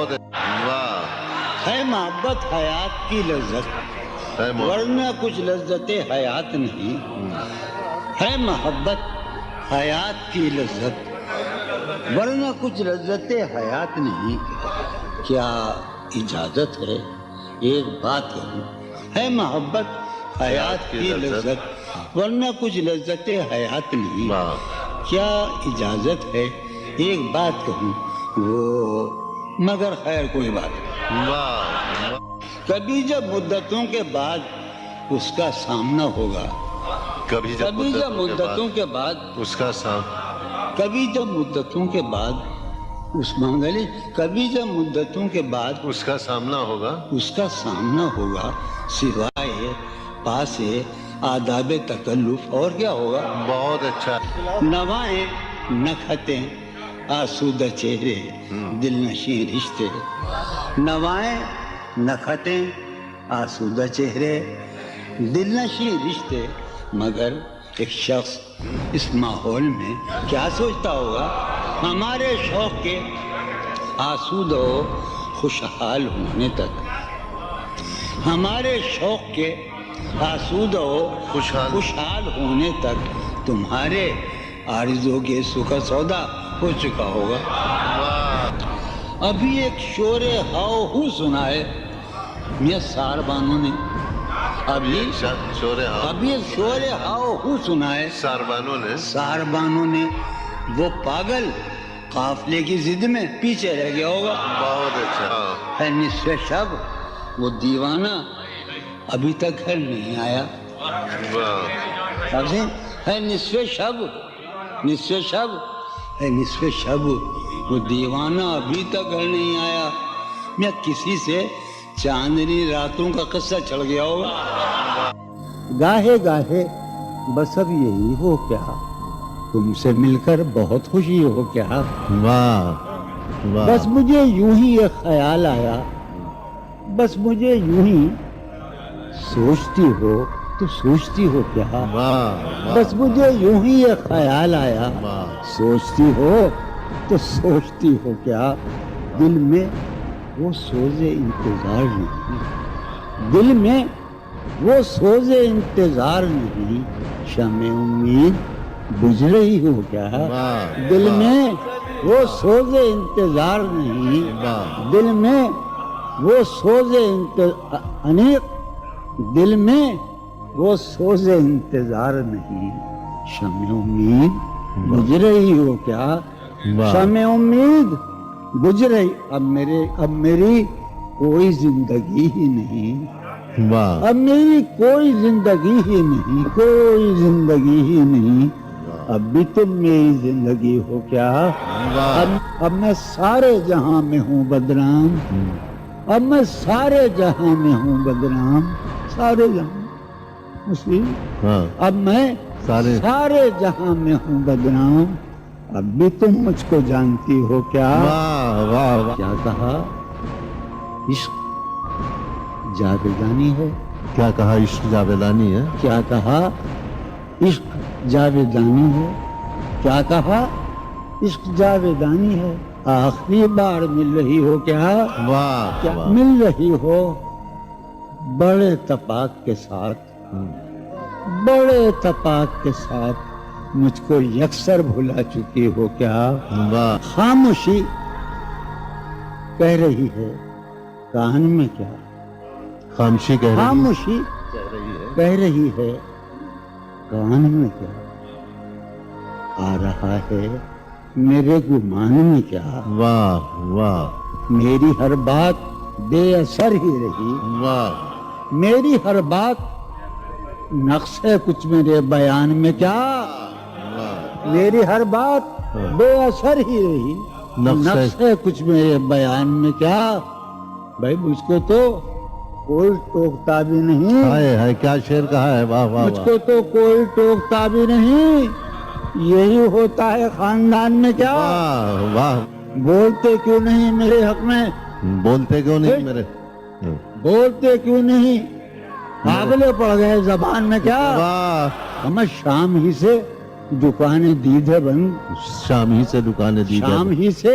بہت واہ ہے محبت حیات کی لذت ورنہ کچھ لذت حیات نہیں. ہے محبت حیات کی لذت ورنہ کچھ لذت حیات نہیں. کیا اجازت ہے ایک بات کہوں؟ ہے محبت حیات کی لذت ورنہ کچھ لذت حیات نہیں. کیا اجازت ہے ایک بات کہوں؟ وہ مگر خیر کوئی بات نہیں. کبھی جب مدتوں کے بعد اس کا سامنا ہوگا کبھی جب مدتوں کے بعد اس کا کبھی جب مدتوں کے بعد اس منگلی کبھی جب مدتوں کے بعد اس کا سامنا ہوگا سوائے پاس آداب تکلف اور کیا ہوگا؟ بہت اچھا. نوائیں نکھتیں آسودہ چہرے دل نشین رشتے. نوائیں نکھتیں آسودہ چہرے دل نشین رشتے. مگر ایک شخص اس ماحول میں کیا سوچتا ہوگا؟ ہمارے شوق کے آسودہ و خوشحال ہونے تک ہمارے شوق کے آسودہ و خوشحال ہونے تک تمہارے آرزو کے سکھ سودا ہو چکا ہوگا. ابھی ایک شور ہاؤ ہو سنا ہے میاں ساربانوں نے. ابھی ایک شور ہاؤ ہو سنا ہے ساربانوں نے. وہ پاگل قافلے کی ضد میں پیچھے رہ گیا ہوگا. بہت اچھا. ہے نصف شب وہ دیوانہ ابھی تک گھر نہیں آیا. ہے نصف شب وہ دیوانہ ابھی تک گھر نہیں آیا. میں کسی سے چاندنی راتوں کا قصہ چڑھ گیا ہوگا. گاہے گاہے بس اب یہی ہو کیا تم سے مل کر بہت خوشی ہو کیا. بس مجھے یوں ہی ایک خیال آیا بس مجھے یوں ہی سوچتی ہو تو سوچتی ہو کیا. بس مجھے یوں ہی ایک خیال آیا سوچتی ہو تو سوچتی ہو کیا. دل میں وہ سوز انتظار نہیں دل میں وہ سوز انتظار نہیں. شمع امید بجھ رہی ہو کیا. دل میں وہ سوز انتظار نہیں دل میں وہ سوز دل میں وہ سوز انتظار نہیں. شمع امید بجھ رہی ہو کیا. شمع امید بجھ رہی اب میری کوئی زندگی ہی نہیں. اب میری کوئی زندگی ہی نہیں. اب بھی تم میری زندگی ہو کیا. اب میں سارے جہاں میں ہوں بدنام. اب میں سارے جہاں میں ہوں بدنام. سارے جہاں اب میں سارے جہاں میں ہوں بدنام. اب بھی تم مجھ کو جانتی ہو کیا. کیا کہا عشق جاویدانی ہے. کیا کہا عشق جاویدانی ہے. کیا کہا عشق جاویدانی ہے. کیا کہا عشق جاویدانی ہے. آخری بار مل رہی ہو کیا. کیا مل رہی ہو بڑے تپاک کے ساتھ مجھ کو یکسر بھلا چکی ہو کیا. خاموشی کہہ رہی ہے کان میں کیا. خاموشی کہہ رہی ہے کان میں کیا. آ رہا ہے میرے گمان میں کیا. میری ہر بات بے اثر ہی رہی. میری ہر بات نقص ہے کچھ میرے بیان میں کیا. میری ہر بات بے اثر ہی رہی. نقص ہے کچھ میرے بیان میں کیا. بھائی مجھ کو تو کوئی ٹوکتا بھی نہیں. کیا شعر کہا ہے. مجھ کو تو کوئی ٹوکتا بھی نہیں. یہی ہوتا ہے خاندان میں کیا. بولتے کیوں نہیں میرے حق میں. بولتے کیوں نہیں قابلے پڑ گئے زبان میں کیا. ہمیں شام ہی سے دکانیں دید ہے بند. شام ہی سے